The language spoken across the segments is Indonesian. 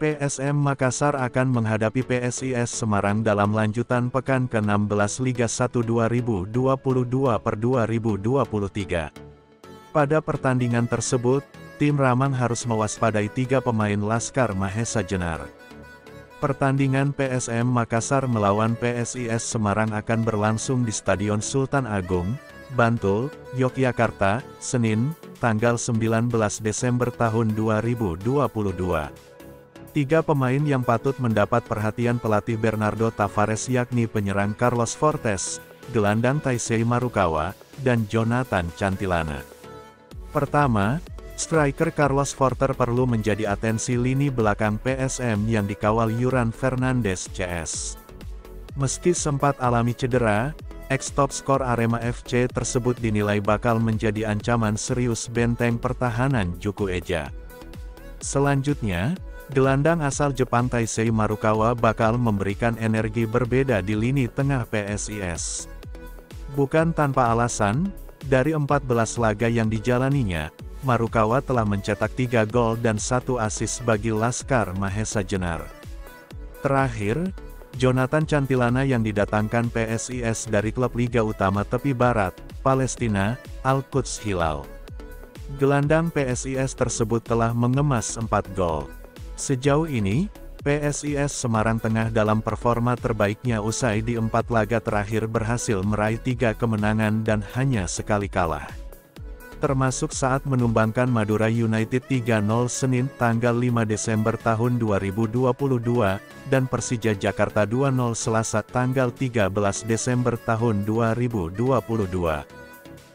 PSM Makassar akan menghadapi PSIS Semarang dalam lanjutan pekan ke-16 Liga 1 2022/2023. Pada pertandingan tersebut, tim Ramang harus mewaspadai 3 pemain Laskar Mahesa Jenar. Pertandingan PSM Makassar melawan PSIS Semarang akan berlangsung di Stadion Sultan Agung, Bantul, Yogyakarta, Senin, tanggal 19 Desember tahun 2022. 3 pemain yang patut mendapat perhatian pelatih Bernardo Tavares yakni penyerang Carlos Fortes, gelandang Taisei Marukawa, dan Jonathan Cantilana. Pertama, striker Carlos Fortes perlu menjadi atensi lini belakang PSM yang dikawal Yuran Fernandes CS. Meski sempat alami cedera, ex-top skor Arema FC tersebut dinilai bakal menjadi ancaman serius benteng pertahanan Juku Eja. Selanjutnya, gelandang asal Jepang Taisei Marukawa bakal memberikan energi berbeda di lini tengah PSIS. Bukan tanpa alasan, dari 14 laga yang dijalaninya, Marukawa telah mencetak 3 gol dan 1 assist bagi Laskar Mahesa Jenar. Terakhir, Jonathan Cantilana yang didatangkan PSIS dari klub Liga Utama Tepi Barat, Palestina, Al-Quds Hilal. Gelandang PSIS tersebut telah mengemas 4 gol. Sejauh ini, PSIS Semarang tengah dalam performa terbaiknya usai di 4 laga terakhir berhasil meraih 3 kemenangan dan hanya sekali kalah. Termasuk saat menumbangkan Madura United 3-0 Senin tanggal 5 Desember tahun 2022, dan Persija Jakarta 2-0 Selasa tanggal 13 Desember tahun 2022.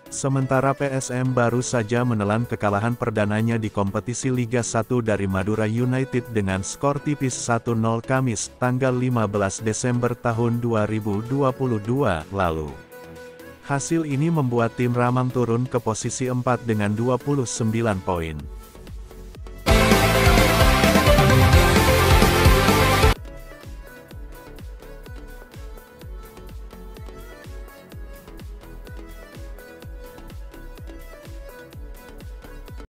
Sementara PSM baru saja menelan kekalahan perdananya di kompetisi Liga 1 dari Madura United dengan skor tipis 1-0 Kamis, tanggal 15 Desember tahun 2022 lalu. Hasil ini membuat tim Ramang turun ke posisi 4 dengan 29 poin.